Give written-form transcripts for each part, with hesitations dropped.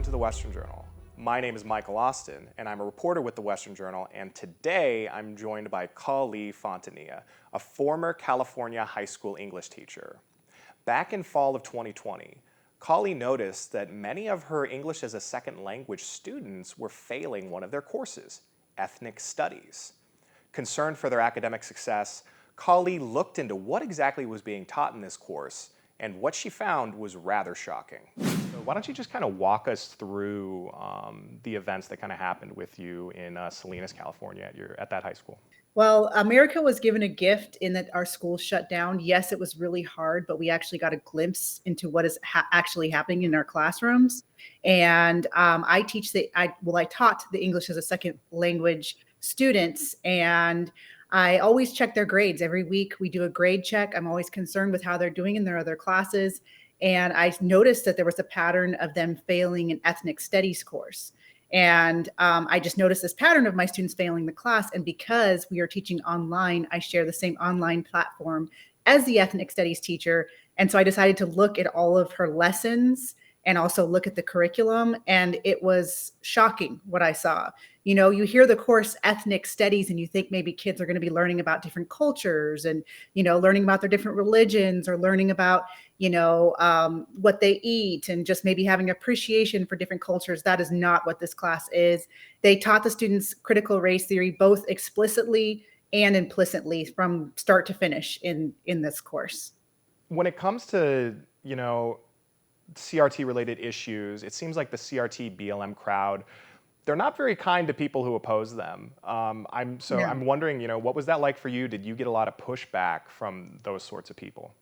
to the Western Journal. My name is Michael Austin, and I'm a reporter with the Western Journal, and today I'm joined by Kali Fontanilla, a former California high school English teacher. Back in fall of 2020, Kali noticed that many of her English as a second language students were failing one of their courses, ethnic studies. Concerned for their academic success, Kali looked into what exactly was being taught in this course, and what she found was rather shocking. So why don't you just kind of walk us through the events that kind of happened with you in Salinas, California at that high school? Well, America was given a gift in that our schools shut down. Yes, it was really hard, but we actually got a glimpse into what is actually happening in our classrooms. And I taught the English as a second language students, and I always check their grades every week. We do a grade check. I'm always concerned with how they're doing in their other classes. And I noticed that there was a pattern of them failing an ethnic studies course. And I just noticed this pattern of my students failing the class. And because we are teaching online, I share the same online platform as the ethnic studies teacher. And so I decided to look at all of her lessons and also look at the curriculum. And it was shocking what I saw. You know, you hear the course ethnic studies and you think maybe kids are going to be learning about different cultures and, learning about their different religions or learning about, what they eat and just maybe having appreciation for different cultures. That is not what this class is. They taught the students critical race theory, both explicitly and implicitly from start to finish in this course. When it comes to, CRT related issues, it seems like the CRT BLM crowd, they're not very kind to people who oppose them. I'm Yeah. wondering, what was that like for you? Did you get a lot of pushback from those sorts of people?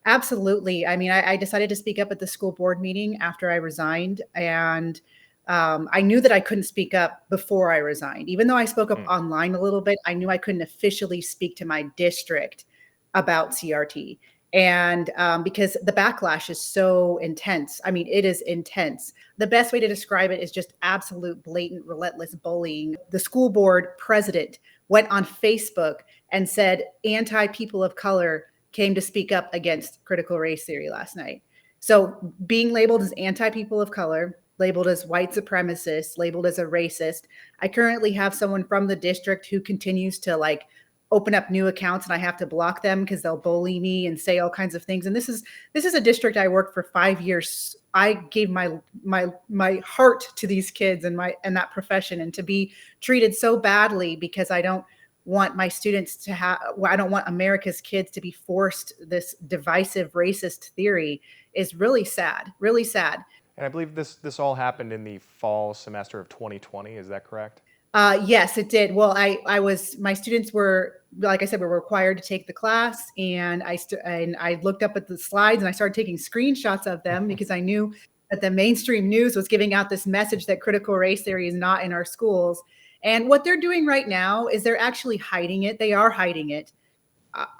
Absolutely. I mean, I decided to speak up at the school board meeting after I resigned. And I knew that I couldn't speak up before I resigned. Even though I spoke up Mm. online a little bit, I knew I couldn't officially speak to my district about CRT. And because the backlash is so intense. I mean, it is intense. The best way to describe it is just absolute, blatant, relentless bullying. The school board president went on Facebook and said, anti people of color came to speak up against critical race theory last night. So being labeled as anti people of color, labeled as white supremacist, labeled as a racist. I currently have someone from the district who continues to open up new accounts and I have to block them because they'll bully me and say all kinds of things. And this is a district I worked for 5 years. I gave my heart to these kids and that profession, and to be treated so badly because I don't want my students to have, I don't want America's kids to be forced this divisive racist theory is really sad, really sad. And I believe this all happened in the fall semester of 2020. Is that correct? Yes, it did. Well, my students were, like I said, were required to take the class, and I looked up at the slides and I started taking screenshots of them because I knew that the mainstream news was giving out this message that critical race theory is not in our schools. And what they're doing right now is they're actually hiding it. They are hiding it.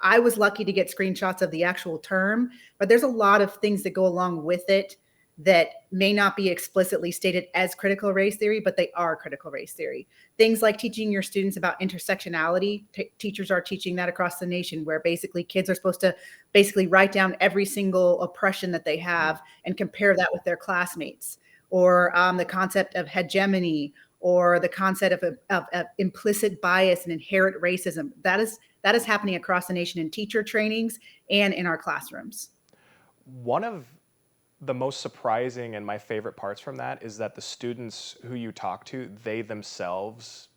I was lucky to get screenshots of the actual term, but there's a lot of things that go along with it that may not be explicitly stated as critical race theory, but they are critical race theory. Things like teaching your students about intersectionality. Teachers are teaching that across the nation, where basically kids are supposed to basically write down every single oppression that they have and compare that with their classmates. Or the concept of hegemony, or the concept of implicit bias and inherent racism. That is happening across the nation in teacher trainings and in our classrooms. One of the most surprising and my favorite parts from that is that the students who you talk to, they themselves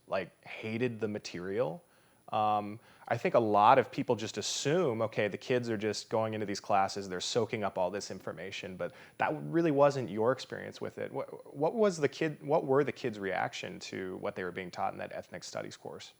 hated the material. I think a lot of people just assume, okay, the kids are just going into these classes, they're soaking up all this information, but that really wasn't your experience with it. What were the kids' reaction to what they were being taught in that ethnic studies course?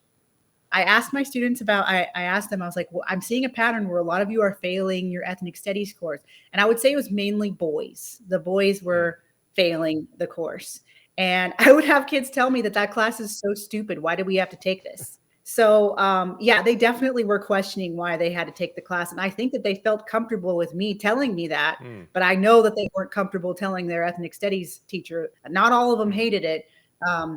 I asked my students I asked them, I was like, well, I'm seeing a pattern where a lot of you are failing your ethnic studies course. And I would say it was mainly boys. The boys were failing the course. And I would have kids tell me that class is so stupid. Why do we have to take this? So yeah, they definitely were questioning why they had to take the class. And I think that they felt comfortable with me telling me that, but I know that they weren't comfortable telling their ethnic studies teacher. Not all of them hated it.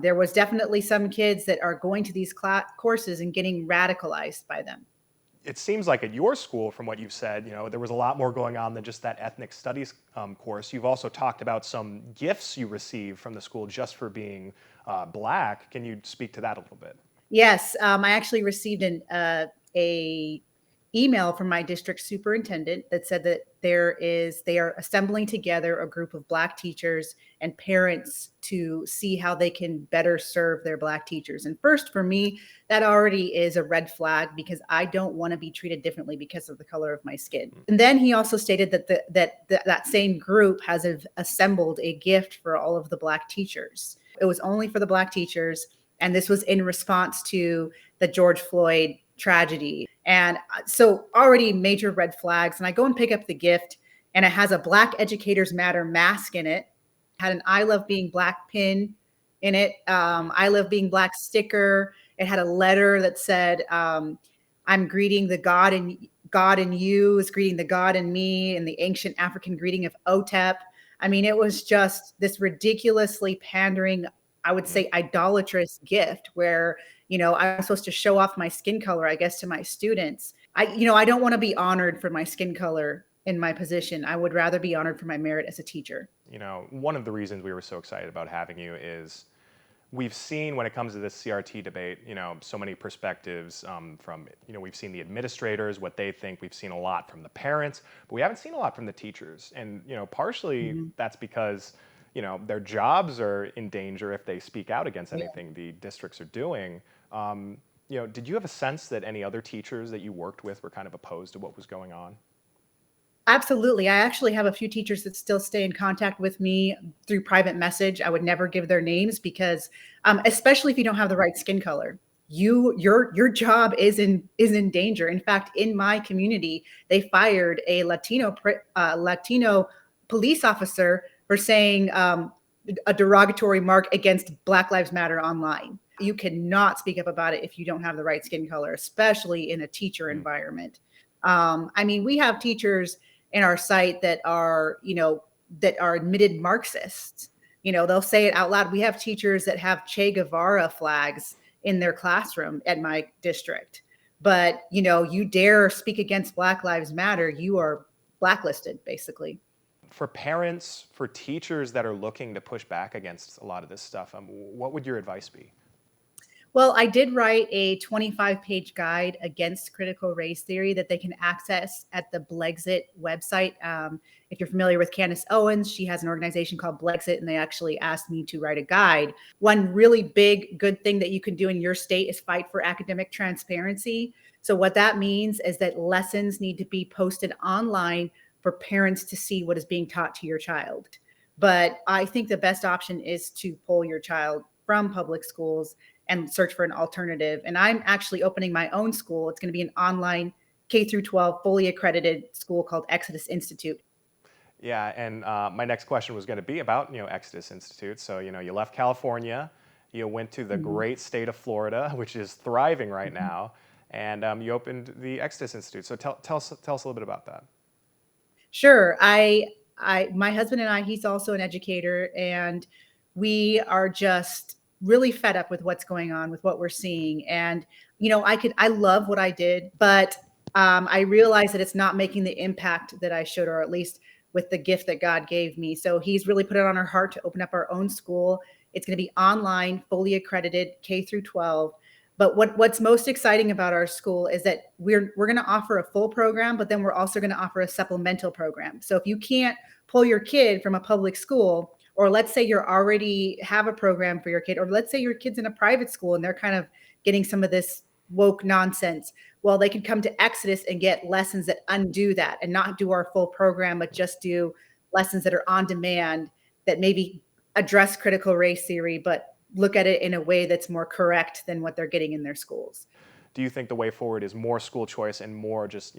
There was definitely some kids that are going to these courses and getting radicalized by them. It seems like at your school, from what you've said, there was a lot more going on than just that ethnic studies course. You've also talked about some gifts you received from the school just for being Black. Can you speak to that a little bit? Yes, I actually received a email from my district superintendent that said that they are assembling together a group of Black teachers and parents to see how they can better serve their Black teachers. And first, for me, that already is a red flag because I don't want to be treated differently because of the color of my skin. And then he also stated that that same group has assembled a gift for all of the Black teachers. It was only for the Black teachers, and this was in response to the George Floyd tragedy. And so already major red flags. And I go and pick up the gift, and it has a Black Educators Matter mask in it, had an I Love Being Black pin in it, I Love Being Black sticker. It had a letter that said, I'm greeting the God in you is greeting the God in me, and the ancient African greeting of Otep. I mean, it was just this ridiculously pandering, I would say idolatrous gift where, I'm supposed to show off my skin color, I guess, to my students. I don't want to be honored for my skin color in my position. I would rather be honored for my merit as a teacher. One of the reasons we were so excited about having you is we've seen when it comes to this CRT debate, so many perspectives from, we've seen the administrators, what they think. We've seen a lot from the parents, but we haven't seen a lot from the teachers. And, partially that's because, their jobs are in danger if they speak out against anything the districts are doing. Did you have a sense that any other teachers that you worked with were kind of opposed to what was going on? Absolutely. I actually have a few teachers that still stay in contact with me through private message. I would never give their names because, especially if you don't have the right skin color, your job is in danger. In fact, in my community, they fired a Latino police officer for saying a derogatory mark against Black Lives Matter online. You cannot speak up about it if you don't have the right skin color, especially in a teacher environment. We have teachers in our site that are admitted Marxists. They'll say it out loud. We have teachers that have Che Guevara flags in their classroom at my district. But, you dare speak against Black Lives Matter, you are blacklisted, basically. For parents, for teachers that are looking to push back against a lot of this stuff, what would your advice be? Well, I did write a 25-page guide against critical race theory that they can access at the Blexit website. If you're familiar with Candace Owens, she has an organization called Blexit, and they actually asked me to write a guide. One really big, good thing that you can do in your state is fight for academic transparency. So what that means is that lessons need to be posted online for parents to see what is being taught to your child. But I think the best option is to pull your child from public schools and search for an alternative. And I'm actually opening my own school. It's going to be an online K through 12 fully accredited school called Exodus Institute. Yeah, and my next question was going to be about Exodus Institute. So you left California, you went to the great state of Florida, which is thriving right now, and you opened the Exodus Institute. So tell us a little bit about that. Sure. My husband and I, he's also an educator, and we are just really fed up with what's going on, with what we're seeing. And, I love what I did, but I realize that it's not making the impact that I should, or at least with the gift that God gave me. So he's really put it on our heart to open up our own school. It's going to be online, fully accredited, K through 12. But what's most exciting about our school is that we're going to offer a full program, but then we're also going to offer a supplemental program. So if you can't pull your kid from a public school, or let's say you already have a program for your kid, or let's say your kid's in a private school and they're kind of getting some of this woke nonsense, well, they can come to Exodus and get lessons that undo that and not do our full program, but just do lessons that are on demand that maybe address critical race theory, but look at it in a way that's more correct than what they're getting in their schools. Do you think the way forward is more school choice and more just,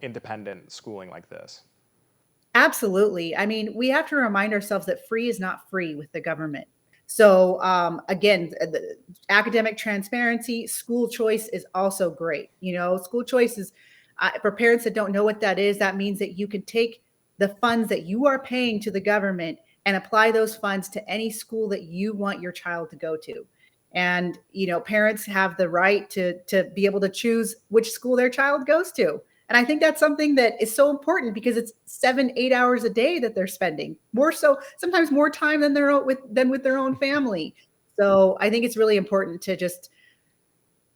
independent schooling like this? Absolutely. We have to remind ourselves that free is not free with the government. So again, the academic transparency, school choice is also great. School choice is, for parents that don't know what that is, that means that you can take the funds that you are paying to the government and apply those funds to any school that you want your child to go to. And, parents have the right to be able to choose which school their child goes to. And I think that's something that is so important because it's 7, 8 hours a day that they're spending, more so sometimes more time than with their own family. So I think it's really important to just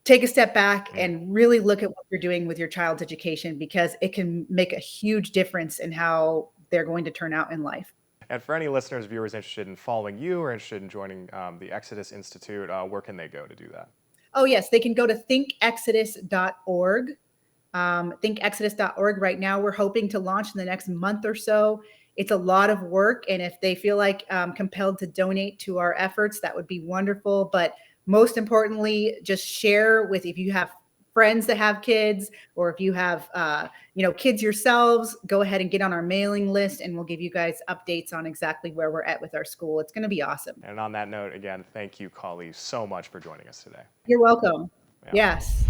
take a step back and really look at what you're doing with your child's education, because it can make a huge difference in how they're going to turn out in life. And for any listeners, viewers interested in following you or interested in joining the Exodus Institute, where can they go to do that? Oh, yes, they can go to thinkexodus.org. Thinkexodus.org. Right now, we're hoping to launch in the next month or so. It's a lot of work, and if they feel like compelled to donate to our efforts, that would be wonderful. But most importantly, just share with, if you have friends that have kids, or if you have kids yourselves, go ahead and get on our mailing list, and we'll give you guys updates on exactly where we're at with our school. It's going to be awesome. And on that note, again, thank you, Kali, so much for joining us today. You're welcome. Yeah. Yes.